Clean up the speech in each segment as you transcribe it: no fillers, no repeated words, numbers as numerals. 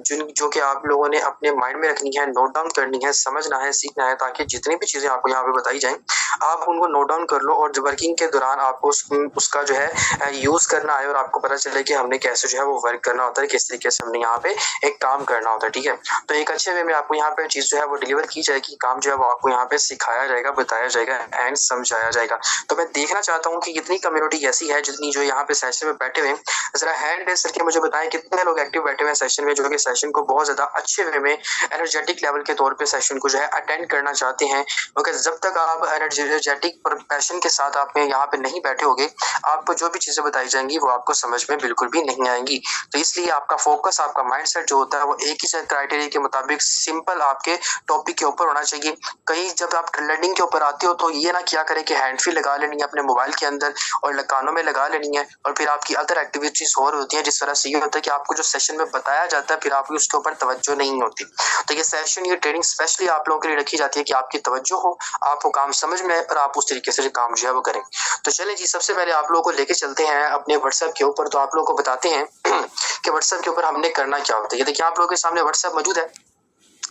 जिन जो कि आप लोगों ने अपने माइंड में रखनी है, नोट डाउन करनी है, समझना है, सीखना है, ताकि जितनी भी चीज़ें आपको यहाँ पे बताई जाएँ, आप उनको नोट डाउन कर लो और जो वर्किंग के दौरान आपको उसका जो है यूज़ करना है और आपको पता चले कि हमने कैसे जो है वो वर्क करना होता है, किस तरीके से हमने यहाँ पे एक काम करना होता है, ठीक है? तो एक अच्छे वे में आपको यहाँ पे चीज़ जो है वो डिलीवर की जाएगी, काम जो है वो आपको यहाँ पे सिखाया जाएगा, बताया जाएगा एंड समझाया जाएगा। तो मैं देखना चाहता हूँ कि कितनी कम्युनिटी ऐसी है जितनी जो यहाँ पे सेशन में बैठे हुए हैं। ज़रा हैंड रेज़ करके मुझे बताएँ कितने लोग एक्टिव बैठे हुए हैं सेशन में, जो कि सेशन को बहुत ज़्यादा अच्छे वे में एनर्जेटिक लेवल के तौर पे सेशन को जो है अटेंड करना चाहते हैं। क्योंकि जब तक आप एनर्जेटिक और पैशन के साथ आप यहाँ पे नहीं बैठे होगे, आपको जो भी चीज़ें बताई जाएँगी वो आपको समझ में बिल्कुल भी नहीं आएँगी। तो इसलिए आपका फ़ोकस, आपका माइंडसेट जो होता है वो एक ही क्राइटेरिया के मुताबिक सिंपल आपके टॉपिक के ऊपर होना चाहिए। कहीं जब आप लर्निंग के ऊपर आते हो तो ये ना किया करें कि हैंड फ्री लगा लेनी है अपने मोबाइल के अंदर और कानों में लगा लेनी है और फिर आपकी अदर एक्टिविटीज़ और होती हैं, जिस तरह से ये होता है कि आपको जो सेशन में बताया जाता है फिर आपकी उसके ऊपर तवज्जो नहीं होती। तो ये सेशन, ये ट्रेनिंग स्पेशली आप लोगों के लिए रखी जाती है कि आपकी तवज्जो हो, आपको काम समझ में आए और आप उस तरीके से काम जो है वो करें। तो चलिए जी, सबसे पहले आप लोगों को लेके चलते हैं अपने व्हाट्सएप के ऊपर। तो आप लोगों को बताते हैं कि व्हाट्सएप के ऊपर हमने करना क्या होता है। ये देखिए आप लोगों के सामने व्हाट्सएप मौजूद है।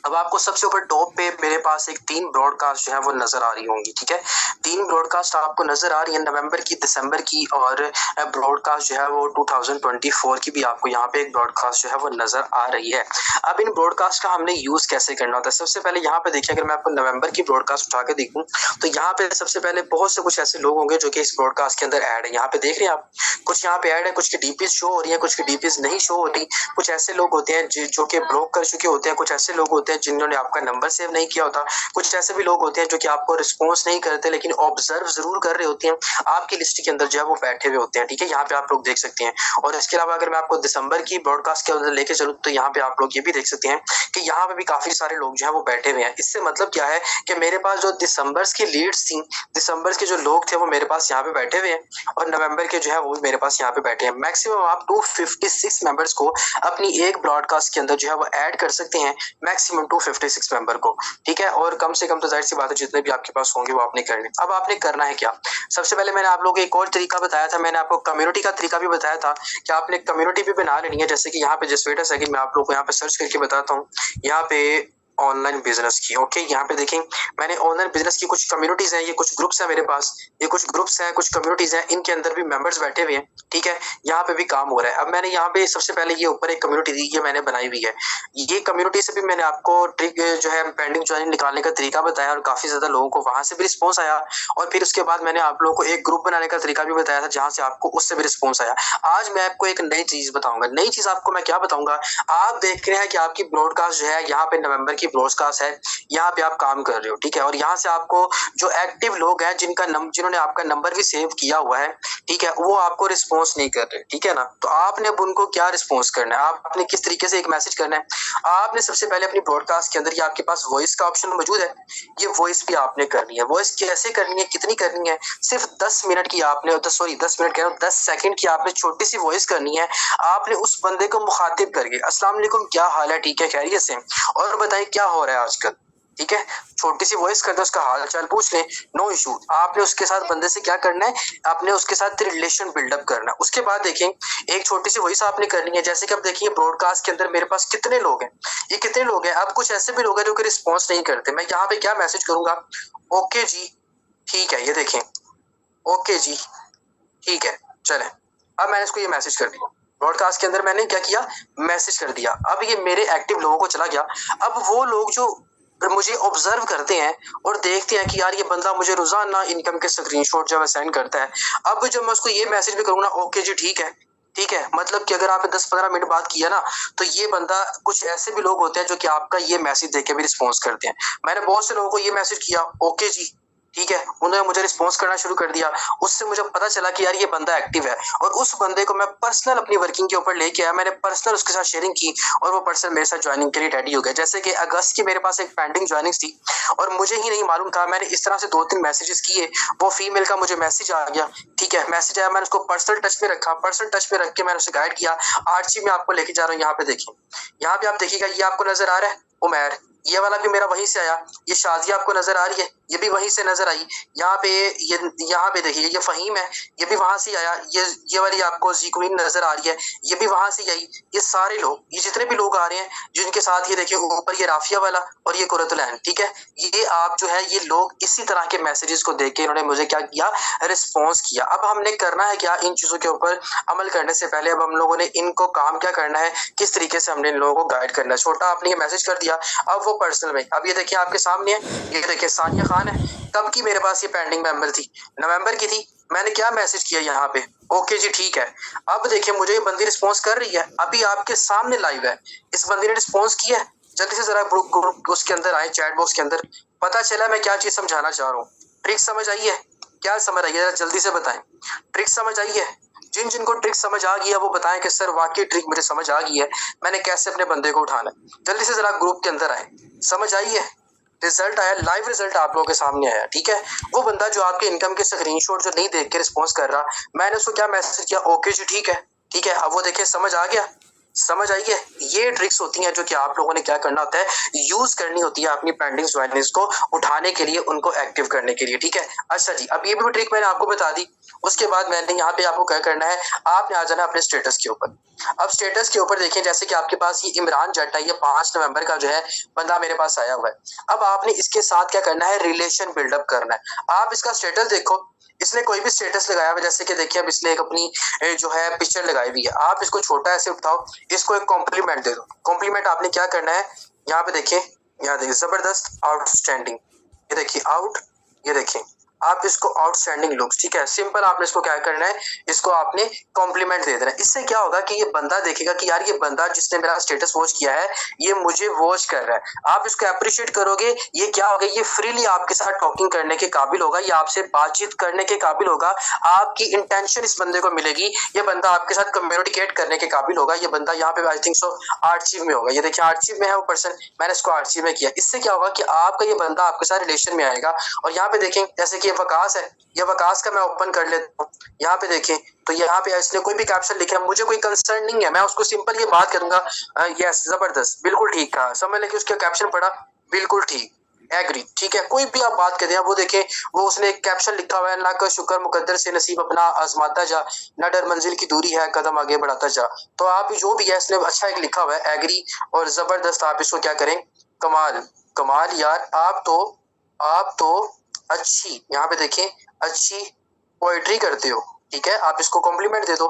अब आपको सबसे ऊपर टॉप पे मेरे पास एक 3 ब्रॉडकास्ट जो है वो नज़र आ रही होंगी, ठीक है? 3 ब्रॉडकास्ट आपको नज़र आ रही है, नवंबर की, दिसंबर की और ब्रॉडकास्ट जो है वो 2024 की भी आपको यहाँ पे एक ब्रॉडकास्ट जो है वो नज़र आ रही है। अब इन ब्रॉडकास्ट का हमने यूज़ कैसे करना होता है? सबसे पहले यहाँ पे देखिए, अगर मैं आपको नवंबर की ब्रॉडकास्ट उठा के देखूँ, तो यहाँ पे सबसे पहले बहुत से कुछ ऐसे लोग होंगे जो कि इस ब्रॉडकास्ट के अंदर ऐड है। यहाँ पे देख रहे हैं आप, कुछ यहाँ पे ऐड है, कुछ की डीपीज़ शो हो रही है, कुछ की डीपीज़ नहीं शो हो रही। कुछ ऐसे लोग होते हैं जो कि ब्लॉक कर चुके होते हैं, कुछ ऐसे लोग होते हैं जिन्होंने आपका नंबर सेव नहीं किया होता, कुछ ऐसे भी लोग होते हैं जो कि आपको रिस्पॉन्स नहीं करते लेकिन ऑब्जर्व ज़रूर कर रहे होते हैं, आपकी लिस्ट के अंदर जो है वो बैठे हुए होते हैं, ठीक है? यहाँ पे आप लोग देख सकते हैं। और इसके अलावा अगर मैं आपको दिसंबर की ब्रॉडकास्ट के अंदर लेके चलूँ, तो यहाँ पे आप लोग ये भी देख सकते हैं कि यहाँ पे भी काफ़ी सारे लोग जो है वो बैठे हुए हैं। इससे मतलब क्या है कि मेरे पास जो दिसंबर्स की लीड्स थी, दिसंबर्स के जो लोग थे वो मेरे पास यहाँ पे बैठे हुए हैं और नवंबर के जो है वो भी मेरे पास यहाँ पे बैठे हैं। मैक्सिमम आप 256 मेंबर्स को अपनी एक ब्रॉडकास्ट के अंदर जो है वो ऐड कर सकते हैं, मैक्सिमम 256 मेंबर को, ठीक है? और कम से कम तो जाहिर सी बात है जितने भी आपके पास होंगे वो आपने करने। अब आपने करना है क्या? सबसे पहले मैंने आप लोगों को एक और तरीका बताया था, मैंने आपको कम्युनिटी का तरीका भी बताया था कि आपने कम्युनिटी भी बना लेनी है। जैसे कि यहाँ पे जस्ट वेट अ सेकंड, मैं आप लोगों को यहाँ पे सर्च करके बताता हूँ। यहाँ पे ऑनलाइन बिजनेस की, ओके, यहाँ पे देखें, मैंने ऑनलाइन बिजनेस की कुछ कम्युनिटीज हैं, ये कुछ ग्रुप्स हैं मेरे पास, ये कुछ ग्रुप्स हैं, कुछ कम्युनिटीज हैं, इनके अंदर भी मेंबर्स बैठे हुए हैं, ठीक है? यहाँ पे भी काम हो रहा है। अब मैंने यहाँ पे सबसे पहले ये ऊपर एक कम्युनिटी दी, ये मैंने बनाई हुई है। ये कम्युनिटी से भी मैंने आपको ट्रिक जो है पेंडिंग ज्वाइनिंग निकालने का तरीका बताया और काफी ज्यादा लोगों को वहां से भी रिस्पॉन्स आया। और फिर उसके बाद मैंने आप लोगों को एक ग्रुप बनाने का तरीका भी बताया था जहां से आपको उससे भी रिस्पॉन्स आया। आज मैं आपको एक नई चीज बताऊंगा। नई चीज आपको मैं क्या बताऊंगा? आप देख रहे हैं कि आपकी ब्रॉडकास्ट जो है यहाँ पे नवंबर की ब्रॉडकास्ट है, यहाँ पे आप काम कर रहे हो, ठीक है? और यहाँ से आपको जो एक्टिव लोग हैं जिन्होंने आपका नंबर भी सेव किया हुआ है, ठीक है, वो आपको रिस्पॉन्स नहीं कर रहे, ठीक है ना? तो आपने अब उनको क्या रिस्पॉन्स करना है, आपने किस तरीके से एक मैसेज करना है? आपने सबसे पहले अपनी ब्रॉडकास्ट के अंदर ये आपके पास वॉइस का ऑप्शन मौजूद है, ये वॉइस भी आपने करनी है। वॉइस कैसे करनी है, कितनी करनी है? सिर्फ 10 मिनट की आपने, 10 मिनट कह रहा हूँ, 10 सेकंड की आपने छोटी सी वॉइस करनी है। आपने उस बंदे को मुखातिब करके, अस्सलाम वालेकुम, क्या हाल है, ठीक है, खैरियत से, और बताइए क्या हो रहा है आजकल, ठीक है? छोटी सी वॉइस कर दो, उसका हाल चाल पूछ ले, नो इशू। आपने उसके साथ बंदे से क्या करना है? आपने उसके साथ रिलेशन बिल्डअप करना है। उसके बाद देखें, एक छोटी सी वॉइस आपने करनी है। जैसे कि अब देखिए ब्रॉडकास्ट के अंदर मेरे पास कितने लोग हैं, ये कितने लोग हैं। अब कुछ ऐसे भी लोग हैं जो कि रिस्पॉन्स नहीं करते। मैं यहाँ पे क्या मैसेज करूंगा? ओके जी, ठीक है, ये देखें, ओके जी, ठीक है, चलें। अब मैंने इसको ये मैसेज कर दिया, ब्रॉडकास्ट के अंदर मैंने क्या किया? मैसेज कर दिया। अब ये मेरे एक्टिव लोगों को चला गया। अब वो लोग जो मुझे ऑब्जर्व करते हैं और देखते हैं कि यार ये बंदा मुझे रोजाना इनकम के स्क्रीनशॉट जो है सेंड करता है। अब जब मैं उसको ये मैसेज भी करूंगा, ओके जी, ठीक है, ठीक है, मतलब कि अगर आपने 10-15 मिनट बात किया ना, तो ये बंदा, कुछ ऐसे भी लोग होते हैं जो कि आपका ये मैसेज देख के भी रिस्पॉन्स करते हैं। मैंने बहुत से लोगों को ये मैसेज किया, ओके जी, ठीक है, उन्होंने मुझे रिस्पॉन्स करना शुरू कर दिया। उससे मुझे पता चला कि यार ये बंदा एक्टिव है और उस बंदे को मैं पर्सनल अपनी वर्किंग के ऊपर लेके आया। मैंने पर्सनल उसके साथ शेयरिंग की और वो पर्सन मेरे साथ ज्वाइनिंग के लिए रेडी हो गया। जैसे कि अगस्त की मेरे पास एक पेंडिंग ज्वाइनिंग थी और मुझे ही नहीं मालूम था, मैंने इस तरह से 2-3 मैसेजेस किए, वो फीमेल का मुझे मैसेज आ गया, ठीक है, मैसेज आया, मैंने उसको पर्सनल टच में रखा, पर्सनल टच में रख के मैंने उसे गाइड किया। आर्ची में आपको लेके जा रहा हूँ, यहाँ पे देखिए, यहाँ पे आप देखिएगा, ये आपको नजर आ रहा है उमैर, ये वाला भी मेरा वहीं से आया। ये शाजिया आपको नजर आ रही है, ये भी वहीं से नजर आई। यहाँ पे ये यहाँ पे देखिए ये फहीम है, ये भी वहां से आया। ये वाली आपको जी क्वीन नजर आ रही है, ये भी वहां से आई। ये सारे लोग, ये जितने भी लोग आ रहे हैं जिनके साथ, ये देखिए ऊपर ये राफिया वाला और ये कुरतुलैन, ठीक है। ये आप जो है ये लोग इसी तरह के मैसेजेस को देख के इन्होंने मुझे क्या किया, रिस्पॉन्स किया। अब हमने करना है क्या, इन चीजों के ऊपर अमल करने से पहले अब हम लोगों ने इनको काम क्या करना है, किस तरीके से हमने इन लोगों को गाइड करना है। छोटा आपने ये मैसेज कर दिया, अब वो पर्सनल में, अब ये देखिए आपके सामने है, ये देखिए सानिया खान है। कब की मेरे पास ये पेंडिंग मेंबर थी, नवंबर की थी। मैंने क्या मैसेज किया यहाँ पे, ओके जी ठीक है। अब देखिए मुझे ये बंदी रिस्पॉन्स कर रही है, अभी आपके सामने लाइव है, इस बंदी ने रिस्पॉन्स किया है। जल्दी से जरा ग्रुप उसके अंदर आए, चैट बॉक्स के अंदर। पता चला मैं क्या चीज समझाना चाह रहा हूँ, ट्रिक समझ आई है? क्या समझ आई है, जल्दी से बताएं। ट्रिक समझ आई है? जिन जिनको ट्रिक समझ आ गई है वो बताएं कि सर वाकई ट्रिक मुझे समझ आ गई है, मैंने कैसे अपने बंदे को उठाना है। जल्दी से जरा ग्रुप के अंदर आए। समझ आई है? रिजल्ट आया, लाइव रिजल्ट आप लोगों के सामने आया, ठीक है। वो बंदा जो आपके इनकम के स्क्रीनशॉट जो नहीं देख के रिस्पॉन्स कर रहा, मैंने उसको क्या मैसेज किया, ओके जी ठीक है, ठीक है। अब वो देखिए समझ आ गया, समझ आई है। ये ट्रिक्स होती हैं जो कि आप लोगों ने क्या करना होता है, यूज करनी होती है अपनी पेंडिंग ज्वाइनिंग्स को उठाने के लिए, उनको एक्टिव करने के लिए, ठीक है। अच्छा जी, अब ये भी ट्रिक मैंने आपको बता दी। उसके बाद मैंने यहाँ पे आपको क्या करना है, आपने आ जाना अपने स्टेटस के ऊपर। अब स्टेटस के ऊपर देखें, जैसे कि आपके पास ये इमरान जट्टा, ये 5 नवंबर का जो है बंदा मेरे पास आया हुआ है। अब आपने इसके साथ क्या करना है, रिलेशन बिल्डअप करना है। आप इसका स्टेटस देखो, इसने कोई भी स्टेटस लगाया हुआ, जैसे कि देखिए अब इसने एक अपनी जो है पिक्चर लगाई हुई है। आप इसको छोटा ऐसे उठाओ, इसको एक कॉम्प्लीमेंट दे दो। कॉम्प्लीमेंट आपने क्या करना है, यहाँ पे देखिए, यहाँ देखिए जबरदस्त, आउटस्टैंडिंग, ये देखिए आउट, ये देखिए आप इसको आउटस्टैंडिंग लुक्स, ठीक है। सिंपल आपने इसको क्या करना है, इसको आपने कॉम्प्लीमेंट दे देना है। इससे क्या होगा कि ये बंदा देखेगा कि यार ये बंदा जिसने मेरा स्टेटस वॉच किया है, ये मुझे वॉच कर रहा है। आप इसको अप्रिशिएट करोगे, ये क्या होगा, ये फ्रीली आपके साथ टॉकिंग करने के काबिल होगा, ये आपसे बातचीत करने के काबिल होगा। आपकी इंटेंशन इस बंदे को मिलेगी, ये बंदा आपके साथ कम्युनिकेट करने के काबिल होगा। ये बंदा यहाँ पे आई थिंक सो आर्चिव में होगा, ये देखिए आर्चिव में है वो पर्सन, मैंने इसको आर्चिव में किया। इससे क्या होगा कि आपका ये बंदा आपके साथ रिलेशन में आएगा। और यहाँ पे देखें, जैसे कि ये वकास है, ये वकास का मैं ओपन कर लेता हूँ। यहाँ पे देखें तो यहाँ पे इसने कोई भी कैप्शन लिखा है, मुझे कोई कंसर्न नहीं है, मैं उसको सिंपल ये बात करूंगा, यस जबरदस्त, बिल्कुल ठीक कहा। समझ लेके उसका कैप्शन पढ़ा, बिल्कुल ठीक, एग्री, ठीक है। कोई भी आप बात कर दें, वो देखें, वो उसने एक कैप्शन लिखा हुआ है, अल्लाह का शुक्र मुकद्दर से नसीब अपना आजमाता जा, न डर मंजिल की दूरी है कदम आगे बढ़ाता जा। तो आप जो भी है, इसने अच्छा एक लिखा हुआ है, एग्री और जबरदस्त। आप इसको क्या करें, कमाल, कमाल यार, आप तो अच्छी, यहाँ पे देखें, अच्छी पोएट्री करते हो, ठीक है। आप इसको कॉम्प्लीमेंट दे दो,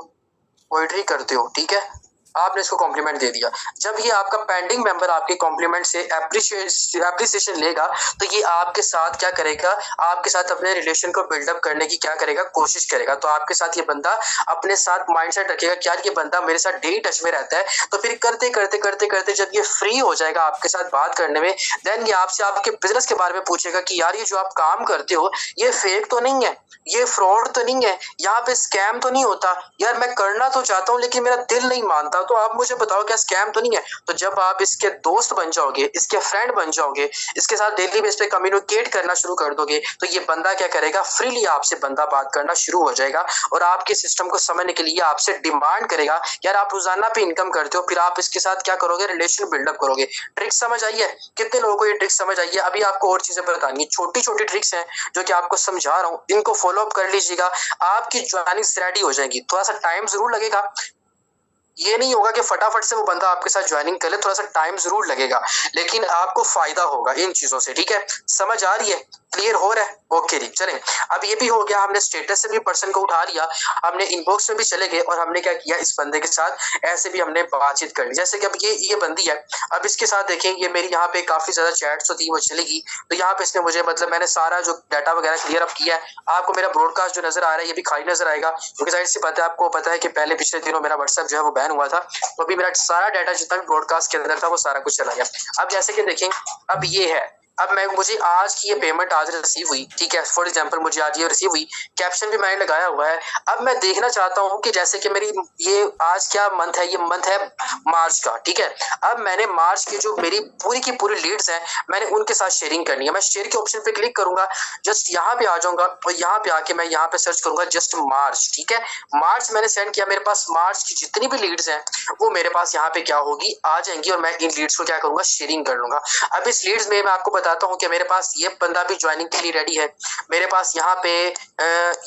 पोएट्री करते हो, ठीक है। आपने इसको कॉम्प्लीमेंट दे दिया। जब ये आपका पेंडिंग मेंबर आपके कॉम्प्लीमेंट से एप्रिसिएशन लेगा, तो ये आपके साथ क्या करेगा, आपके साथ अपने रिलेशन को बिल्डअप करने की क्या करेगा, कोशिश करेगा। तो आपके साथ ये बंदा अपने साथ माइंडसेट रखेगा कि यार ये बंदा मेरे साथ डेली टच में रहता है। तो फिर करते करते करते करते जब ये फ्री हो जाएगा आपके साथ बात करने में, देन ये आपसे आपके बिजनेस के बारे में पूछेगा कि यार ये जो आप काम करते हो, ये फेक तो नहीं है, ये फ्रॉड तो नहीं है, यहाँ पे स्कैम तो नहीं होता, यार मैं करना तो चाहता हूँ लेकिन मेरा दिल नहीं मानता, तो आप मुझे बताओ क्या स्कैम तो नहीं है। तो जब आप इसके दोस्त बन जाओगे, इसके फ्रेंड बन जाओगे, इसके साथ डेली बेस पे कम्युनिकेट करना शुरू कर दोगे, तो ये बंदा क्या करेगा, फ्रीली आपसे बंदा बात करना शुरू हो जाएगा और आपके सिस्टम को समझने के लिए आपसे डिमांड करेगा, यार आप रोजाना पे इनकम करते हो, फिर आप इसके साथ क्या करोगे, रिलेशन बिल्डअप करोगे। ट्रिक समझ आई है? कितने लोगों को ये ट्रिक समझ आई है? अभी आपको और चीजें बतानी है, छोटी छोटी ट्रिक्स हैं जो कि आपको समझा रहा हूँ, इनको फॉलो अप कर लीजिएगा, आपकी ज्वाइनिंग रेडी हो जाएगी। थोड़ा सा टाइम जरूर लगेगा, ये नहीं होगा कि फटाफट से वो बंदा आपके साथ ज्वाइनिंग कर ले, थोड़ा सा टाइम जरूर लगेगा, लेकिन आपको फायदा होगा इन चीजों से, ठीक है। समझ आ रही है, क्लियर हो रहा है? ओके जी, चलें। अब ये भी हो गया, हमने स्टेटस से भी पर्सन को उठा लिया, हमने इनबॉक्स में भी चले गए और हमने क्या किया, इस बंदे के साथ ऐसे भी हमने बातचीत कर ली। जैसे कि अब ये बंदी है, अब इसके साथ देखें, ये मेरी यहाँ पे काफी ज्यादा चैट्स होती है, वो चलेगी। तो यहाँ पे इसने मुझे, मतलब मैंने सारा जो डाटा वगैरह क्लियर अप किया है। आपको मेरा ब्रॉडकास्ट जो नजर आ रहा है, ये भी खाली नजर आएगा, क्योंकि जाहिर सी बात है, आपको पता है कि पहले पिछले दिनों मेरा व्हाट्सएप जो है वो बैन हुआ था, तो अभी मेरा सारा डाटा जितना भी ब्रॉडकास्ट के अंदर था वो सारा कुछ चला गया। अब जैसे कि देखें, अब ये है, अब मुझे आज की ये पेमेंट आज रिसीव हुई, ठीक है। फॉर एग्जांपल मुझे आज ये रिसीव हुई, कैप्शन भी मैंने लगाया हुआ है। अब मैं देखना चाहता हूँ कि जैसे कि मेरी ये आज क्या मंथ है, ये मंथ है मार्च का, ठीक है। अब मैंने मार्च की जो मेरी पूरी की पूरी लीड्स हैं, मैंने उनके साथ शेयरिंग करनी है। मैं शेयर के ऑप्शन पे क्लिक करूंगा, जस्ट यहाँ पे आ जाऊंगा और यहाँ पे आके मैं यहाँ पे सर्च करूंगा जस्ट मार्च, ठीक है। मार्च मैंने सेंड किया, मेरे पास मार्च की जितनी भी लीड्स हैं वो मेरे पास यहाँ पे क्या होगी, आ जाएंगी और मैं इन लीड्स को क्या करूंगा, शेयरिंग कर लूंगा। अब इस लीड्स में मैं आपको बताता हूँ कि मेरे पास ये बंदा भी ज्वाइनिंग के लिए रेडी है, मेरे पास यहाँ पे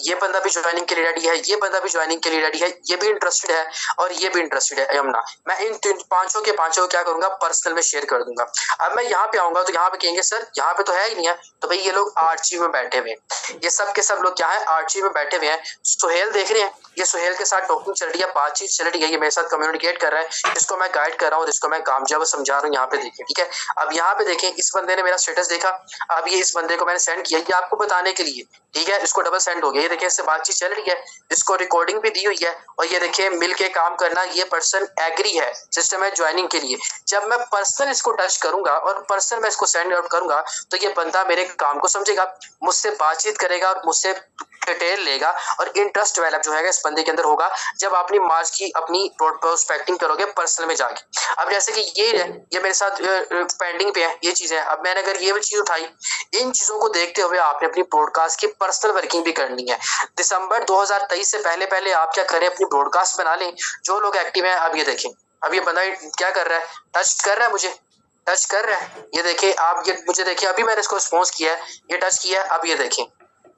ये बंदा भी ज्वाइनिंग के लिए रेडी है, ये बंदा भी ज्वाइनिंग के लिए रेडी है, ये भी इंटरेस्टेड है और ये भी इंटरेस्टेड है यमुना। मैं इन पांचों के पांचों क्या करूंगा, पर्सनल में शेयर कर दूंगा। अब मैं यहाँ पे आऊंगा तो यहाँ पे कहेंगे सर यहाँ पे तो है ही नहीं है, तो भाई ये लोग आर्ची में बैठे हुए हैं, ये सब के सब लोग क्या है आर्ची में बैठे हुए हैं। सुहेल देख रहे हैं, ये सुहेल के साथ टॉकिंग चल रही है, बातचीत चल रही है, ये मेरे साथ कम्युनिकेट कर रहा है, इसको मैं गाइड कर रहा हूँ, इसको मैं कामयाब समझा रहा हूँ। यहाँ पे देखिए, ठीक है। अब यहाँ पे देखें, इस बंदे ने मेरा स्टेटस देखा, अब ये इस बंदे को मैंने सेंड किया, ये आपको बताने के लिए, ठीक है। इसको डबल सेंड हो गया, ये देखिए इससे बातचीत चल रही है, इसको रिकॉर्डिंग भी दी हुई है, और ये देखिए मिल के काम करना, ये पर्सन एग्री है सिस्टम है ज्वाइनिंग के लिए। जब मैं पर्सनल इसको टच करूंगा और पर्सनल मैं इसको सेंड आउट करूंगा तो ये बंदा मेरे काम को समझेगा, मुझसे बातचीत करेगा और मुझसे डिटेल लेगा, और इंटरेस्ट डेवलप जो है इस बंदे के अंदर होगा जब अपनी मार्च की अपनी प्रोस्पेक्टिंग करोगे पर्सनल में जाके। अब जैसे कि ये है, ये मेरे साथ पेंडिंग पे है ये चीजें, अब मैंने अगर ये चीज उठाई, इन चीजों को देखते हुए आपने अपनी ब्रॉडकास्ट की पर्सनल वर्किंग भी करनी है। दिसंबर 2023 से पहले पहले आप क्या करें, अपनी ब्रॉडकास्ट बना लें। जो लोग एक्टिव हैं, अब ये देखें, अब ये बंदा क्या कर रहा है, टच कर रहा है, मुझे टच कर रहा है, ये देखिए आप, ये मुझे देखिए, अभी मैंने इसको रिस्पॉन्स किया है, ये टच किया है, अब ये देखें,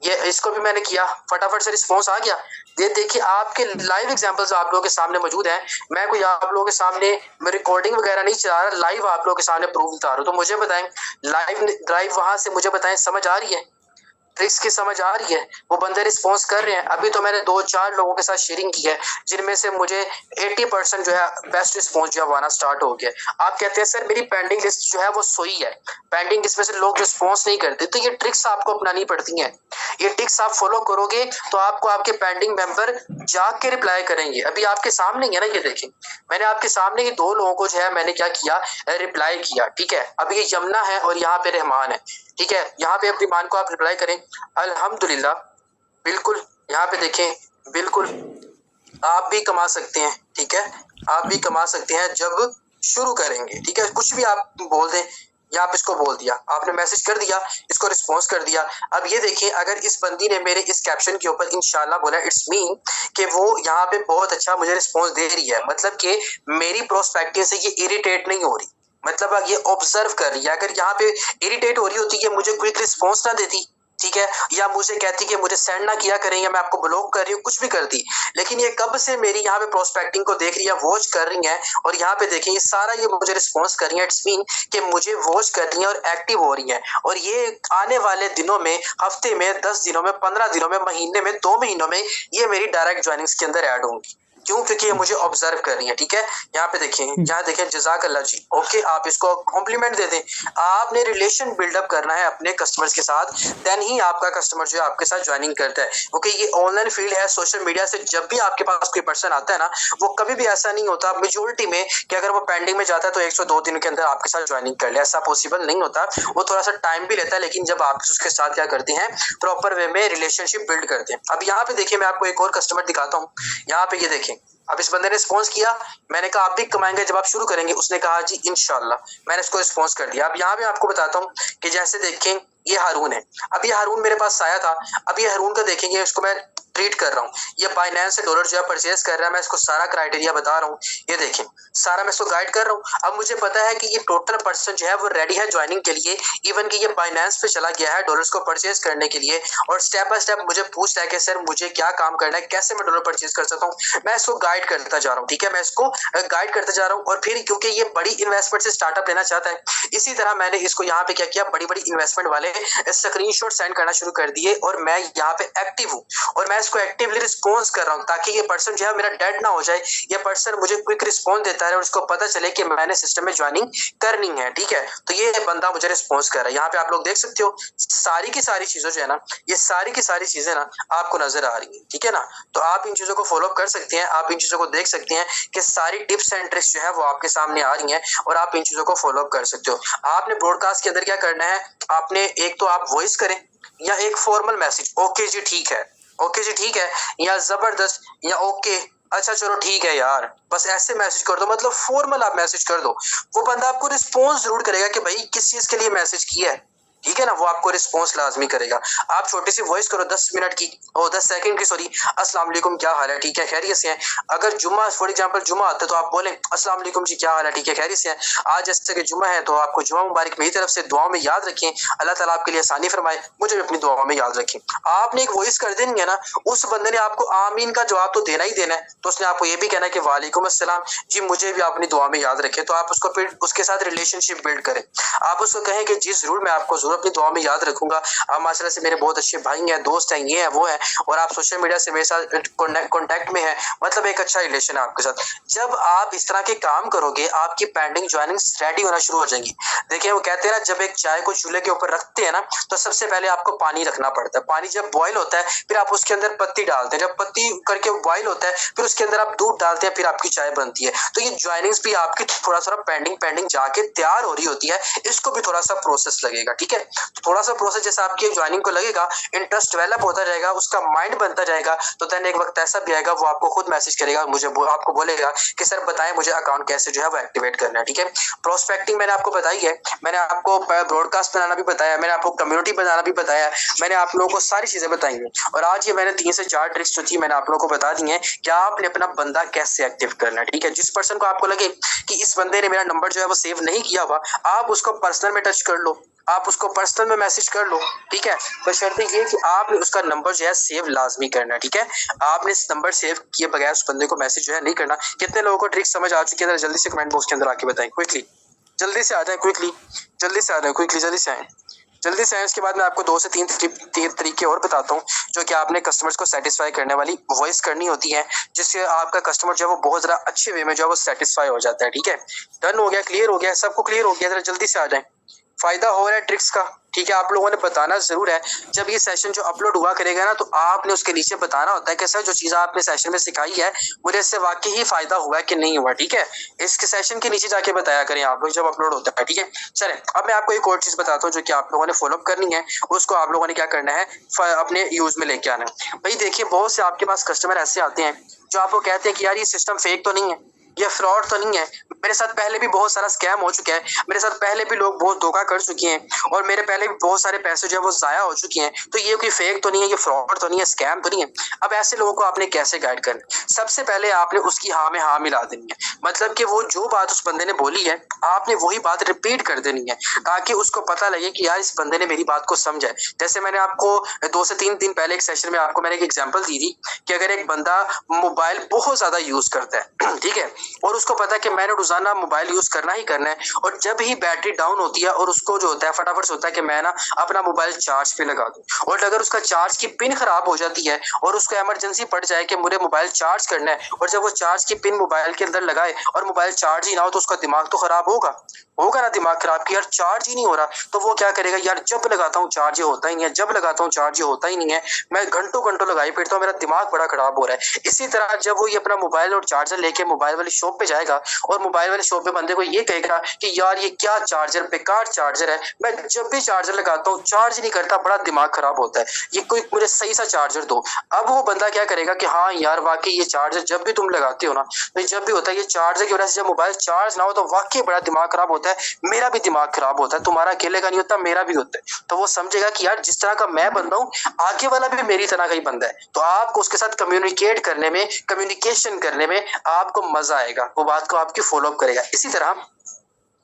ये इसको भी मैंने किया, फटाफट से रिस्पॉन्स आ गया। ये देखिए आपके लाइव एग्जांपल्स आप लोगों के सामने मौजूद हैं, मैं कोई आप लोगों के सामने रिकॉर्डिंग वगैरह नहीं चला रहा, लाइव आप लोगों के सामने प्रूफ बता रहा हूं। तो मुझे बताएं, लाइव वहां से मुझे बताएं, समझ आ रही है, ट्रिक्स की समझ आ रही है, वो बंदे रिस्पॉन्स कर रहे हैं। अभी तो मैंने 2-4 लोगों के साथ शेयरिंग की है, जिनमें से मुझे 80% जो है बेस्ट रिस्पॉन्स जो है आना स्टार्ट हो गया। आप कहते हैं सर मेरी पेंडिंग लिस्ट जो है वो सोई है, पेंडिंग लिस्ट में से लोग रिस्पॉन्स नहीं करते, तो ये ट्रिक्स आपको अपनानी पड़ती हैं। ये ट्रिक्स आप फॉलो करोगे तो आपको आपके पेंडिंग मेंबर जाके रिप्लाई करेंगे। अभी आपके सामने ही है ना, ये देखें, मैंने आपके सामने ही 2 लोगों को जो है मैंने क्या किया, रिप्लाई किया, ठीक है। अब ये यमुना है और यहाँ पे रहमान है, ठीक है। यहाँ पे अपनी मान को आप रिप्लाई करें, अल्हम्दुलिल्लाह, बिल्कुल। यहाँ पे देखें, बिल्कुल आप भी कमा सकते हैं, ठीक है, आप भी कमा सकते हैं जब शुरू करेंगे, ठीक है। कुछ भी आप बोल दें, या आप इसको बोल दिया, आपने मैसेज कर दिया, इसको रिस्पॉन्स कर दिया। अब ये देखिए, अगर इस बंदी ने मेरे इस कैप्शन के ऊपर इंशाल्लाह बोला, इट्स मीन कि वो यहाँ पे बहुत अच्छा मुझे रिस्पॉन्स दे रही है, मतलब कि मेरी प्रोस्पेक्टिव से ये इरिटेट नहीं हो रही, मतलब ये ऑब्जर्व कर रही है। अगर यहाँ पे इरिटेट हो रही होती है, मुझे क्विक रिस्पॉन्स ना देती, ठीक है, या मुझे कहती कि मुझे सेंड ना किया करें, या मैं आपको ब्लॉक कर रही हूँ, कुछ भी करती, लेकिन ये कब से मेरी यहाँ पे प्रोस्पेक्टिंग को देख रही है, वॉच कर रही है, और यहाँ पे देखें ये सारा ये मुझे रिस्पॉन्स कर रही है, इट्स मीन कि मुझे वॉच कर रही है और एक्टिव हो रही है। और ये आने वाले दिनों में, हफ्ते में, 10 दिनों में, 15 दिनों में, महीने में, 2 महीनों में ये मेरी डायरेक्ट ज्वाइनिंग्स के अंदर ऐड होंगी। क्यों? क्योंकि ये मुझे ऑब्जर्व कर रही है, ठीक है। यहाँ पे देखें, यहाँ देखें, जजाक अल्लाह जी, ओके, आप इसको कॉम्प्लीमेंट दे दें। आपने रिलेशन बिल्डअप करना है अपने कस्टमर्स के साथ, देन ही आपका कस्टमर जो है आपके साथ ज्वाइनिंग करता है। ओके, ये ऑनलाइन फील्ड है, सोशल मीडिया से जब भी आपके पास कोई पर्सन आता है ना, वो कभी भी ऐसा नहीं होता मेजोरिटी में कि अगर वो पेंडिंग में जाता है तो 102 दिन के अंदर आपके साथ ज्वाइनिंग कर ले, ऐसा पॉसिबल नहीं होता। वो थोड़ा सा टाइम भी लेता है, लेकिन जब आप उसके साथ क्या करते हैं, प्रॉपर वे में रिलेशनशिप बिल्ड करते हैं। अब यहाँ पे देखिए, मैं आपको एक और कस्टमर दिखाता हूँ। यहाँ पे ये देखें, अब इस बंदे ने रिस्पॉन्स किया, मैंने कहा आप भी कमाएंगे जब आप शुरू करेंगे, उसने कहा जी इंशाल्लाह, मैंने इसको रिस्पॉन्स कर दिया। अब यहाँ पे आपको बताता हूँ कि जैसे देखें, ये हारून है, अब ये हारून मेरे पास आया था, अब ये हारून का देखेंगे, इसको मैं ट्रीट कर रहा हूँ, ये बाइनेंस से डॉलर जो है परचेज कर रहा है, मैं इसको सारा क्राइटेरिया बता रहा हूँ, ये देखें, सारा मैं इसको गाइड कर रहा हूँ। अब मुझे पता है कि ये टोटल पर्सन जो है वो रेडी है ज्वाइनिंग के लिए, इवन कि ये बाइनेंस पे चला गया है डॉलर्स को परचेज करने के लिए, और स्टेप बाय स्टेप मुझे पूछता है कि सर मुझे क्या काम करना है, कैसे मैं डॉलर परचेज कर सकता हूँ। मैं इसको गाइड करता जा रहा हूँ, ठीक है, मैं इसको गाइड करता जा रहा हूँ। और फिर क्योंकि ये बड़ी इन्वेस्टमेंट से स्टार्टअप लेना चाहता है, इसी तरह मैंने इसको यहाँ पे क्या किया, बड़ी बड़ी इन्वेस्टमेंट वाले स्क्रीनशॉट सेंड करना शुरू कर दिए, और मैं यहाँ पे एक्टिव हूँ, और मैं इसको एक्टिवली रिस्पॉन्स कर रहा हूँ, ताकि ये पर्सन जो है मेरा डेड ना हो जाए, ये पर्सन मुझे क्विक रिस्पॉन्स देता है और उसको पता चले कि मैंने सिस्टम में ज्वाइनिंग करनी है, ठीक है। तो ये बंदा मुझे रिस्पॉन्स कर रहा है। यहाँ पे आप लोग देख सकते हो, सारी की सारी चीजें जो है ना, ये सारी की सारी चीजें ना आपको नजर आ रही है, ठीक है ना। तो आप इन चीजों को फॉलो कर सकते हैं, आप इन चीजों को देख सकते हैं कि सारी टिप्स एंड ट्रिक्स जो है वो आपके सामने आ रही हैं, और आप इन चीजों को फॉलो कर सकते हो। आपने ब्रॉडकास्ट के अंदर क्या करना है, आपने एक तो आप वॉइस करें, या एक फॉर्मल मैसेज, ओके जी ठीक है, ओके जी ठीक है, या जबरदस्त, या ओके अच्छा चलो ठीक है यार, बस ऐसे मैसेज कर दो, मतलब फॉर्मल आप मैसेज कर दो। वो बंदा आपको रिस्पॉन्स जरूर करेगा कि भाई किस चीज के लिए मैसेज किया है, ठीक है ना, वो आपको रिस्पॉन्स लाजमी करेगा। आप छोटी सी वॉइस करो 10 मिनट की और 10 सेकंड की, सॉरी, अस्सलाम वालेकुम, क्या हाल है, ठीक है, खैरियत से हैं। अगर जुम्मा फॉर एग्जांपल जुम्मा आता है तो आप बोलें अस्सलाम वालेकुम जी, क्या हाल है, ठीक है, खैरियत से हैं। आज जैसे कि जुम्मा है तो आपको जुम्मा मुबारक मेरी तरफ से दुआओं में याद रखें, अल्लाह ताला आपके लिए आसानी फरमाए, मुझे भी अपनी दुआओं में याद रखें। आपने एक वॉइस कर देनी है ना, उस बंदे ने आपको आमीन का जवाब तो देना ही देना है, तो उसने आपको ये भी कहना है कि वालेकुम अस्सलाम जी, मुझे भी अपनी दुआ में याद रखें। तो आप उसको फिर उसके साथ रिलेशनशिप बिल्ड करें। आप उसको कहें कि जी जरूर, मैं आपको जरूर अपनी दुआ में याद रखूंगा, आप माशाल्लाह से मेरे बहुत अच्छे भाई हैं, दोस्त हैं, ये है वो है, और आप सोशल मीडिया से मेरे साथ कॉन्टेक्ट में है, मतलब एक अच्छा रिलेशन है आपके साथ। जब आप इस तरह के काम करोगे, आपकी पेंडिंग ज्वाइनिंग्स रेडी होना शुरू हो जाएंगी। देखिए वो कहते हैं ना, जब एक चाय को चूल्हे के ऊपर रखते हैं ना, तो सबसे पहले आपको पानी रखना पड़ता है। पानी जब बॉयल होता है फिर आप उसके अंदर पत्ती डालते हैं, जब पत्ती करके बॉयल होता है फिर उसके अंदर आप दूध डालते हैं, फिर आपकी चाय बनती है। तो ये ज्वाइनिंग्स भी आपकी थोड़ा सा पेंडिंग जाके तैयार हो रही होती है, इसको भी थोड़ा सा प्रोसेस लगेगा, ठीक है। तो थोड़ा सा प्रोसेस जैसे आपकी ज्वाइनिंग को लगेगा, इंटरेस्ट डेवलप होता जाएगा, उसका माइंड बनता जाएगा, तो देन एक वक्त ऐसा भी आएगा वो आपको खुद मैसेज करेगा, मुझे आपको बोलेगा कि सर बताएं मुझे अकाउंट कैसे जो है वो एक्टिवेट करना है, ठीक है। प्रोस्पेक्टिंग मैंने आपको बताई है, मैंने आपको ब्रॉडकास्ट बनाना भी बताया, मैंने आपको कम्युनिटी बनाना भी बताया, मैंने आप लोगों को सारी चीजें बताई हैं। और आज ये मैंने 3 से 4 ट्रिक्स जो थी मैंने आप लोगों को बता दी हैं कि आपने अपना बंदा कैसे एक्टिव करना है, ठीक है। जिस पर्सन को आपको लगे कि इस बंदे ने मेरा नंबर जो है वो सेव नहीं किया हुआ, आप उसको पर्सनल में टच कर लो, आप उसको पर्सनल में मैसेज कर लो, ठीक है। बशर्ते ये कि आपने उसका नंबर जो है सेव लाजमी करना है, ठीक है। आपने इस नंबर सेव किए बगैर उस बंदे को मैसेज जो है नहीं करना। कितने लोगों को ट्रिक समझ आ चुकी है, जल्दी से कमेंट बॉक्स के अंदर आके बताएं क्विकली, जल्दी से आ जाए क्विकली, जल्दी से आ जाए क्विकली, जल्दी से आए, जल्दी से आए। इसके बाद मैं आपको 2 से 3 तरीके और बताता हूँ जो कि आपने कस्टमर्स को सेटिस्फाई करने वाली वॉइस करनी होती है, जिससे आपका कस्टमर जो है वो बहुत ज़्यादा अच्छे वे में जो है वो सेटिस्फाई हो जाता है, ठीक है। डन हो गया, क्लियर हो गया, सबको क्लियर हो गया, जरा जल्दी से आ जाए। फायदा हो रहा है ट्रिक्स का, ठीक है। आप लोगों ने बताना जरूर है, जब ये सेशन जो अपलोड हुआ करेगा ना, तो आपने उसके नीचे बताना होता है कि सर जो चीज आपने सेशन में सिखाई है मुझे इससे वाकई ही फायदा हुआ है कि नहीं हुआ, ठीक है। इसके सेशन के नीचे जाके बताया करें आप लोग जब अपलोड होता है, ठीक है। चले अब मैं आपको एक और चीज बताता हूँ जो कि आप लोगों ने फॉलोअप करनी है, उसको आप लोगों ने क्या करना है, अपने यूज में लेके आना है। भाई देखिए बहुत से आपके पास कस्टमर ऐसे आते हैं जो आपको कहते हैं कि यार ये सिस्टम फेक तो नहीं है, ये फ्रॉड तो नहीं है, मेरे साथ पहले भी बहुत सारा स्कैम हो चुका है, मेरे साथ पहले भी लोग बहुत धोखा कर चुके हैं और मेरे पहले भी बहुत सारे पैसे जो है वो जाया हो चुके हैं, तो ये कोई फेक तो नहीं है, ये फ्रॉड तो नहीं है, स्कैम तो नहीं है। अब ऐसे लोगों को आपने कैसे गाइड करना, सबसे पहले आपने उसकी हाँ में हाँ मिला देनी है, मतलब कि वो जो बात उस बंदे ने बोली है आपने वही बात रिपीट कर देनी है, ताकि उसको पता लगे कि यार इस बंदे ने मेरी बात को समझा है। जैसे मैंने आपको 2 से 3 दिन पहले एक सेशन में आपको मैंने एक एग्जांपल दी थी कि अगर एक बंदा मोबाइल बहुत ज्यादा यूज करता है, ठीक है, और उसको पता है कि मैंने रोजाना मोबाइल यूज करना ही करना है, और जब ही बैटरी डाउन होती है और उसको जो होता है फटाफट से होता है कि मैं ना अपना मोबाइल चार्ज पे लगा दूं, और अगर उसका चार्ज की पिन खराब हो जाती है और उसको इमरजेंसी पड़ जाए कि मुझे मोबाइल चार्ज करना है, और जब वो चार्ज की पिन मोबाइल के अंदर लगाए और मोबाइल चार्ज ही ना हो, तो उसका दिमाग तो खराब होगा ना, दिमाग खराब कि यार चार्ज ही नहीं हो रहा। तो वो क्या करेगा, यार जब लगाता हूँ चार्ज ये होता ही नहीं है, जब लगाता हूँ चार्ज ये होता ही नहीं है, मैं घंटों घंटों लगाई फिरता हूँ, मेरा दिमाग बड़ा खराब हो रहा है। इसी तरह जब वो ये अपना मोबाइल और चार्जर लेके मोबाइल वाली शॉप पे जाएगा और मोबाइल वाले शॉप पे बंदे को ये कहेगा कि यार ये क्या चार्जर, बेकार चार्जर है, मैं जब भी चार्जर लगाता हूँ चार्ज नहीं करता, बड़ा दिमाग खराब होता है, ये कोई मुझे सही सा चार्जर दो। अब वो बंदा क्या करेगा कि हाँ यार वाकई ये चार्जर जब भी तुम लगाते हो ना, तो जब भी होता है ये चार्जर की वजह से जब मोबाइल चार्ज ना हो तो वाकई बड़ा दिमाग खराब होता है, मेरा भी दिमाग खराब होता है, तुम्हारा अकेले का नहीं होता, मेरा भी होता है। तो वो समझेगा कि यार जिस तरह का मैं बंदा हूँ आगे वाला भी मेरी तरह का ही बंदा है, तो आपको उसके साथ कम्युनिकेट करने में, कम्युनिकेशन करने में आपको मजा आएगा, वो बात को आपकी फॉलो अप करेगा। इसी तरह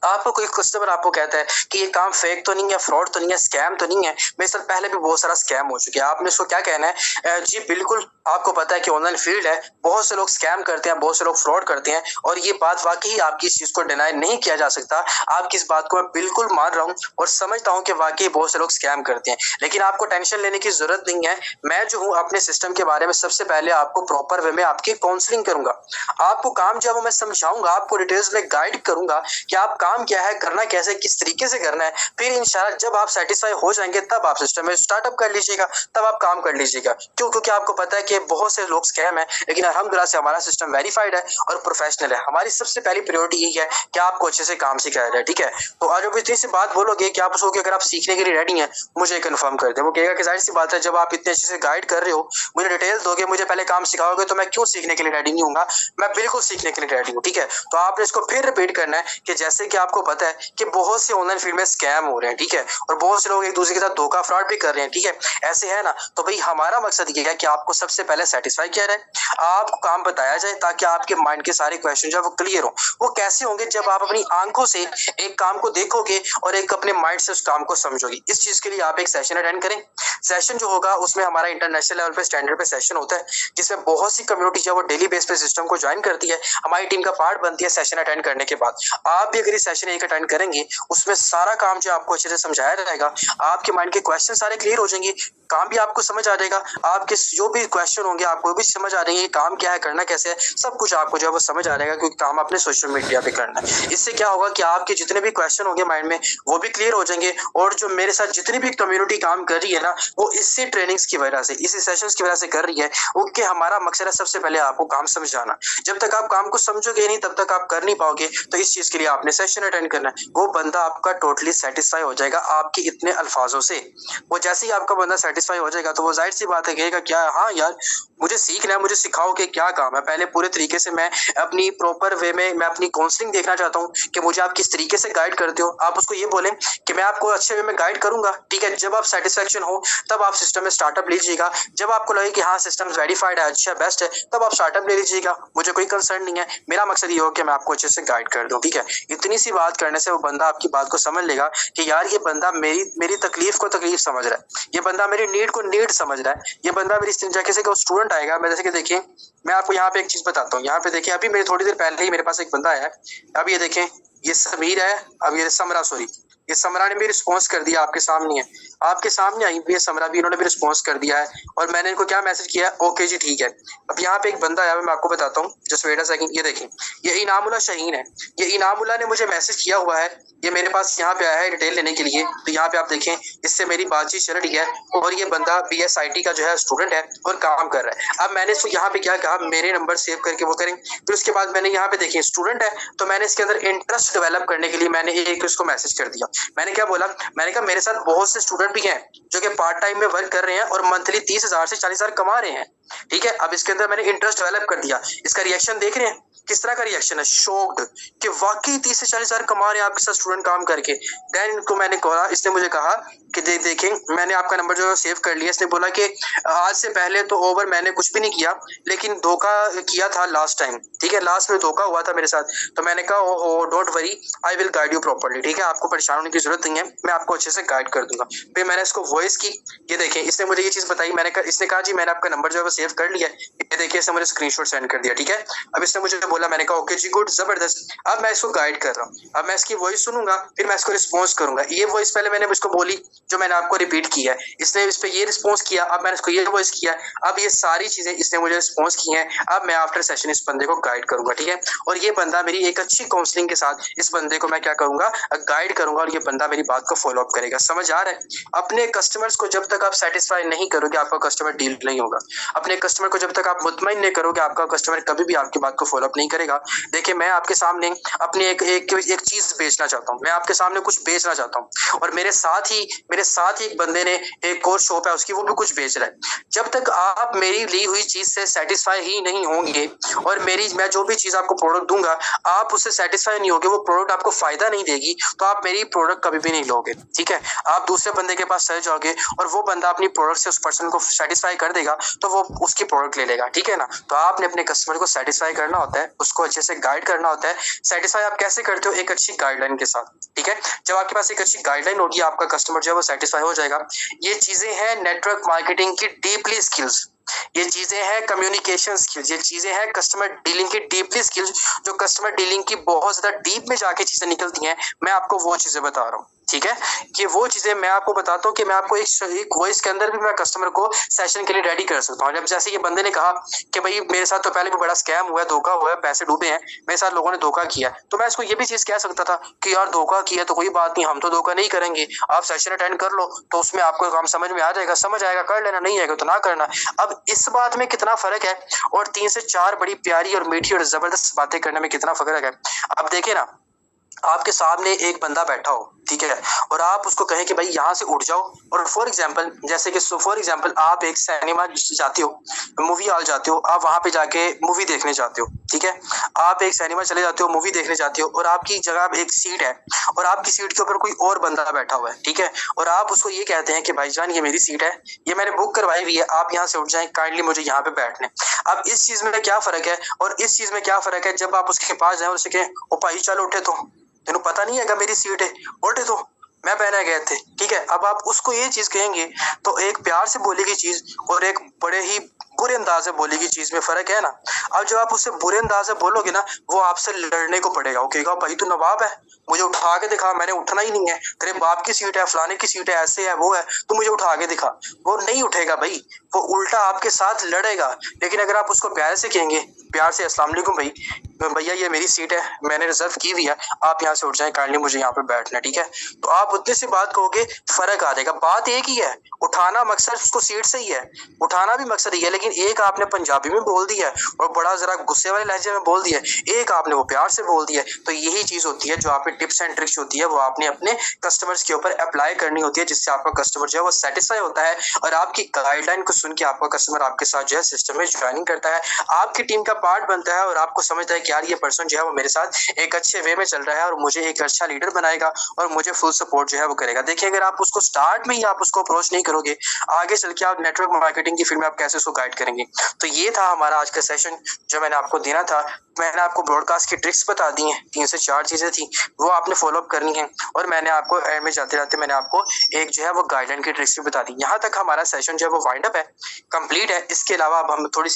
आपको कोई कस्टमर आपको कहता है कि ये काम फेक तो नहीं है, फ्रॉड तो नहीं है, स्कैम तो नहीं है, मेरे साथ पहले भी बहुत सारा स्कैम हो चुका है, आपने उसको क्या कहना है, जी बिल्कुल आपको पता है कि ऑनलाइन फील्ड है, बहुत से लोग स्कैम करते हैं, बहुत से लोग फ्रॉड करते हैं, और ये बात वाकई आपकी इस चीज को डिनाई नहीं किया जा सकता, आपकी इस बात को मैं बिल्कुल मान रहा हूँ और समझता हूँ कि वाकई बहुत से लोग स्कैम करते हैं, लेकिन आपको टेंशन लेने की जरूरत नहीं है। मैं जो हूँ अपने सिस्टम के बारे में सबसे पहले आपको प्रॉपर वे में आपकी काउंसलिंग करूंगा, आपको काम जो है वो मैं समझाऊंगा, आपको डिटेल्स में गाइड करूंगा कि आप काम क्या है, करना कैसे, किस तरीके से करना है, फिर इंशाल्लाह जब आप सेटिस्फाई हो जाएंगे तब आप सिस्टम में स्टार्टअप कर लीजिएगा, तब आप काम कर लीजिएगा। क्यों? क्योंकि आपको पता है कि बहुत से लोग स्कैम है, लेकिन अल्हम्दुलिल्लाह से हमारा सिस्टम वेरीफाइड है और प्रोफेशनल है। हमारी सबसे पहली प्रायोरिटी यही है कि आपको अच्छे से काम सिखाया जाए, ठीक है। तो आज अब इतनी सी बात बोलोगे कि आप उसको अगर आप सीखने के लिए रेडी हैं, मुझे कंफर्म कर दे, वो कहेगा कि जाहिर सी बात है जब आप इतने अच्छे से गाइड कर रहे हो, मुझे डिटेल दोगे, मुझे पहले काम सिखाओगे, तो मैं क्यों सीखने के लिए रेडी नहीं हूँ, मैं बिल्कुल सीखने के लिए रेडी हूँ, ठीक है। तो आपने इसको फिर रिपीट करना है कि जैसे कि कि आपको पता है कि बहुत से ऑनलाइन फील्ड में स्कैम हो रहे हैं, ठीक है, और बहुत से लोग एक दूसरे के साथ धोखा फ्रॉड भी कर रहे हैं, ठीक है, ऐसे है ना। तो भाई हमारा मकसद ये है कि आपको सबसे पहले सेटिस्फाई किया जाए, आपको काम बताया जाए ताकि आपके माइंड के सारे क्वेश्चन जो है वो क्लियर हो। वो कैसे होंगे? जब आप अपनी आंखों से एक काम को देखोगे और एक अपने माइंड से उस काम को समझोगे। इस चीज के लिए आप एक सेशन अटेंड करें। सेशन जो होगा उसमें हमारा इंटरनेशनल लेवल पे स्टैंडर्ड पे सेशन होता है, जिसमें बहुत सी कम्युनिटी जो है वो डेली बेस पे सिस्टम को ज्वाइन करती है, हमारी टीम का पार्ट बनती है। सेशन अटेंड करने के बाद आप भी अगर ये सेशन एक अटेंड करेंगे, उसमें सारा काम जो आपको अच्छे से समझाया जाएगा, आपके माइंड के क्वेश्चन सारे क्लियर हो जाएंगे, काम भी आपको समझ आ जाएगा, आपके जो भी क्वेश्चन होंगे आपको भी समझ आ जाएंगे, काम क्या है, करना कैसे है, सब कुछ आपको जो है वो समझ आ जाएगा, क्योंकि काम आपने सोशल मीडिया पे करना है। इससे क्या होगा कि आपके जितने भी क्वेश्चन होंगे माइंड में वो भी क्लियर हो जाएंगे, और जो मेरे साथ जितनी भी कम्युनिटी काम कर रही है ना, वो इससे ट्रेनिंग्स की वजह से, इसी सेशंस की वजह से कर रही है। ओके, हमारा मकसद है सबसे पहले आपको काम समझाना। जब तक आप काम को समझोगे नहीं तब तक आप कर नहीं पाओगे। तो इस चीज के लिए आपने सेशन अटेंड करना है। वो बंदा आपका टोटली सेटिस्फाई हो जाएगा आपके इतने अल्फाजों से। वो जैसे ही आपका बंदा सेटिस्फाई हो जाएगा तो वो जाहिर सी बात है कहेगा क्या, हाँ यार मुझे सीखना है, मुझे सिखाओ कि क्या काम है। पहले पूरे तरीके से मैं अपनी प्रॉपर वे में मैं अपनी काउंसलिंग देखना चाहता हूँ कि मुझे आप किस तरीके से गाइड करते हो। आप उसको ये बोलें कि मैं आपको अच्छे वे में गाइड करूंगा, ठीक है। जब आप सेटिस्फेक्शन हो तब आप सिस्टम में स्टार्टअप लीजिएगा। जब आपको लगे कि हाँ सिस्टम वेरीफाइड है, अच्छा बेस्ट है, तब आप स्टार्टअप ले लीजिएगा। मुझे कोई कंसर्न नहीं है, मेरा मकसद ये हो कि मैं आपको अच्छे से गाइड कर दूं, ठीक है। इतनी सी बात करने से वो बंदा आपकी बात को समझ लेगा कि यार ये बंदा मेरी तकलीफ को तकलीफ समझ रहा है, ये बंदा मेरी नीड को नीड समझ रहा है, ये बंदा मेरी जैसे कि स्टूडेंट आएगा। मैं जैसे कि देखिए मैं आपको यहाँ पे एक चीज बताता हूँ। यहाँ पे देखिए अभी मेरे थोड़ी देर पहले ही मेरे पास एक बंदा आया है। अब ये देखें, ये समीर है, अब ये समरा, सॉरी ये समरा ने भी रिस्पॉन्स कर दिया, आपके सामने है, आपके सामने आई भी है समरा भी, इन्होंने भी रिस्पॉन्स कर दिया है। और मैंने इनको क्या मैसेज किया, ओके जी ठीक है। अब यहाँ पे एक बंदा आया, मैं आपको बताता हूँ, जस्ट वेट अ सेकंड। ये देखें, ये इनामुल्ला शाहीन है। ये इनामुल्ला ने मुझे मैसेज किया हुआ है, ये मेरे पास यहाँ पे आया है डिटेल लेने के लिए। तो यहाँ पे आप देखें, इससे मेरी बातचीत चल रही है, और ये बंदा BSIT का जो है स्टूडेंट है और काम कर रहा है। अब मैंने इसको यहाँ पे क्या कहा, मेरे नंबर सेव करके वो करें। फिर उसके बाद मैंने यहाँ पे देखिए स्टूडेंट है, तो मैंने इसके अंदर इंटरेस्ट डेवलप करने के लिए मैंने एक उसको मैसेज कर दिया। मैंने क्या बोला, मैंने कहा मेरे साथ बहुत से स्टूडेंट भी हैं जो कि पार्ट टाइम में वर्क कर रहे हैं और मंथली 30,000 से 40,000 कमा रहे हैं, ठीक है। अब इसके अंदर मैंने इंटरेस्ट डेवलप कर दिया। इसका रिएक्शन देख रहे हैं, किस तरह का रिएक्शन है, शॉक्ड कि वाकई 30 से 40,000 कमा रहे हैं आपके साथ स्टूडेंट काम करके। देन इनको मैंने कहा, इसने मुझे कहा कि देखें मैंने आपका नंबर जो है सेव कर लिया। इसने बोला कि आज से पहले तो ओवर मैंने कुछ भी नहीं किया, लेकिन धोखा किया था लास्ट टाइम, ठीक है, लास्ट में धोखा हुआ था मेरे साथ। तो मैंने कहा ओहो don't worry, I will guide you properly, ठीक है, आपको परेशान होने की जरूरत नहीं है, मैं आपको अच्छे से गाइड कर दूंगा। फिर मैंने इसको वॉइस की, ये देखें इसने मुझे ये चीज बताई। मैंने कहा, इसने कहा जी मैंने आपका नंबर जो है वो सेव कर लिया, ये देखिए इसने मुझे स्क्रीनशॉट सेंड कर दिया, ठीक है। अब इसने मुझे बोला, मैंने कहा ओके जी गुड, जबरदस्त। अब मैं इसको गाइड कर रहा हूँ, अब मैं इसकी वॉइस सुनूंगा, फिर मैं इसको रिस्पॉन्स करूंगा। ये वॉइस पहले मैंने इसको बोली जो मैंने आपको रिपीट की है, इसने इस पे ये रिस्पॉन्स किया, अब मैंने इसको ये वॉइस किया, अब ये सारी चीजें इसने मुझे रिस्पॉन्स की हैं। अब मैं आफ्टर सेशन इस बंदे को गाइड करूंगा, ठीक है। और ये बंदा मेरी एक अच्छी काउंसलिंग के साथ इस बंदे को मैं क्या करूंगा, गाइड करूंगा, और ये बंदा मेरी बात को फॉलो अप करेगा। समझ आ रहा है? अपने कस्टमर्स को जब तक आप सेटिस्फाई नहीं करोगे आपका कस्टमर डील नहीं होगा। अपने कस्टमर को जब तक आप मुतमईन नहीं करोगे आपका कस्टमर कभी भी आपकी बात को फॉलो अप नहीं करेगा। देखिए मैं आपके सामने अपनी एक चीज बेचना चाहता हूँ, मैं आपके सामने कुछ बेचना चाहता हूँ, और मेरे साथ ही एक बंदे ने एक और शॉप है उसकी, वो भी कुछ बेच रहा है। जब तक आप मेरी ली हुई चीज से सेटिस्फाई ही नहीं होंगे, और मैं जो भी चीज आपको प्रोडक्ट दूंगा आप उससे सेटिस्फाई नहीं होगे, वो प्रोडक्ट आपको फायदा नहीं देगी, तो आप मेरी प्रोडक्ट कभी भी नहीं लोगे, ठीक है। आप दूसरे बंदे के पास चले जाओगे और वो बंदा अपनी प्रोडक्ट से उस पर्सन को सेटिस्फाई कर देगा, तो वो उसकी प्रोडक्ट ले लेगा, ठीक है ना। तो आपने अपने कस्टमर को सेटिस्फाई करना होता है, उसको अच्छे से गाइड करना होता है। सेटिस्फाई आप कैसे करते हो, एक अच्छी गाइडलाइन के साथ, ठीक है। जब आपके पास एक अच्छी गाइडलाइन होगी आपका कस्टमर जो है वो सेटिस्फाई हो जाएगा। ये चीजें हैं नेटवर्क मार्केटिंग की डीपली स्किल्स, ये चीजें हैं कम्युनिकेशन स्किल्स, ये चीजें हैं कस्टमर डीलिंग की डीपली स्किल्स, जो कस्टमर डीलिंग की बहुत ज्यादा डीप में जाके चीजें निकलती हैं। मैं आपको वो चीजें बता रहा हूँ, ठीक है, कि वो चीजें मैं आपको बताता हूँ कि मैं आपको एक वॉइस के अंदर भी मैं कस्टमर को सेशन के लिए रेडी कर सकता हूँ। जब जैसे ये बंदे ने कहा कि भाई मेरे साथ तो पहले भी बड़ा स्कैम हुआ है, धोखा हुआ है, पैसे डूबे हैं, मेरे साथ लोगों ने धोखा किया, तो मैं इसको ये भी चीज कह सकता था कि यार धोखा किया तो कोई बात नहीं, हम तो धोखा नहीं करेंगे, आप सेशन अटेंड कर लो, तो उसमें आपको काम समझ में आ जाएगा, समझ आएगा कर लेना, नहीं आएगा तो ना करना। अब इस बात में कितना फर्क है, और 3 से 4 बड़ी प्यारी और मीठी और जबरदस्त बातें करने में कितना फर्क है। अब देखिए ना, आपके सामने एक बंदा बैठा हो, ठीक है, और आप उसको कहें कि भाई यहाँ से उठ जाओ, और फॉर एग्जाम्पल जैसे कि फॉर एग्जाम्पल आप एक सिनेमा जाते हो, मूवी हॉल जाते हो, आप वहां पे जाके मूवी देखने जाते हो, ठीक है, आप एक सिनेमा चले जाते हो, मूवी देखने जाते हो, और आपकी जगह एक सीट है और आपकी सीट के ऊपर कोई और बंदा बैठा हुआ है, ठीक है, और आप उसको ये कहते हैं कि भाईजान ये मेरी सीट है, ये मैंने बुक करवाई हुई है, आप यहाँ से उठ जाएं, काइंडली मुझे यहाँ पे बैठने। अब इस चीज में क्या फर्क है और इस चीज में क्या फर्क है, जब आप उसके पास जाए और उसे कहें ओ भाई चल उठे तो, तेनू पता नहीं है मेरी सीट है, उठे तो मैं पहने गए थे, ठीक है। अब आप उसको ये चीज कहेंगे तो एक प्यार से बोली गई चीज और एक बड़े ही बुरे अंदाज से बोली गई चीज में फर्क है ना। अब जब आप उससे बुरे अंदाज से बोलोगे ना, वो आपसे लड़ने को पड़ेगा, वो कहेगा भाई तू नवाब है, मुझे उठा के दिखा, मैंने उठना ही नहीं है, तेरे बाप की सीट है, फलाने की सीट है, ऐसे है वो है, तू मुझे उठा के दिखा। वो नहीं उठेगा भाई, वो उल्टा आपके साथ लड़ेगा। लेकिन अगर आप उसको प्यार से कहेंगे, प्यार से अस्सलाम वालेकुम भाई, भैया ये मेरी सीट है, मैंने रिजर्व की हुई है, आप यहाँ से उठ जाएं, काइंडली मुझे यहाँ पे बैठना, ठीक है, तो आप उतने से बात कहोगे, फर्क आ जाएगा। बात एक ही है, उठाना मकसद उसको सीट से ही है, उठाना भी मकसद ही है, लेकिन एक आपने पंजाबी में बोल दिया और बड़ा जरा गुस्से वाले लहजे में बोल दिया, एक आपने वो प्यार से बोल दिया। तो यही चीज होती है जो आपकी टिप्स एंड ट्रिक्स होती है, वो आपने अपने कस्टमर्स के ऊपर अप्लाई करनी होती है, जिससे आपका कस्टमर जो है वो सेटिस्फाई होता है और आपकी गाइडलाइन को सुन के आपका कस्टमर आपके साथ जो है सिस्टम में ज्वाइनिंग करता है, आपकी टीम का पार्ट बनता है और आपको समझता है कि यार ये पर्सन जो है वो मेरे साथ एक अच्छे वे में चल रहा है और मुझे एक अच्छा लीडर बनाएगा और मुझे फुल सपोर्ट जो है वो करेगा। देखिए अगर आप उसको स्टार्ट में ही आप उसको अप्रोच नहीं करोगे, आगे चल के आप नेटवर्क मार्केटिंग की फील्ड में आप कैसे उसको गाइड करेंगे। तो ये था हमारा आज का सेशन जो मैंने आपको देना था। मैंने आपको ब्रॉडकास्ट की ट्रिक्स बता दी हैं, 3 से 4 चीजें थी, वो आपने फॉलो अप करनी है, और मैंने आपको एंड में जाते जाते मैंने आपको एक जो है वो गाइडलाइन की ट्रिक्स भी बता दी। यहाँ तक हमारा सेशन जो है वो वाइंड अप है, कंप्लीट है। इसके अलावा अब हम थोड़ी सी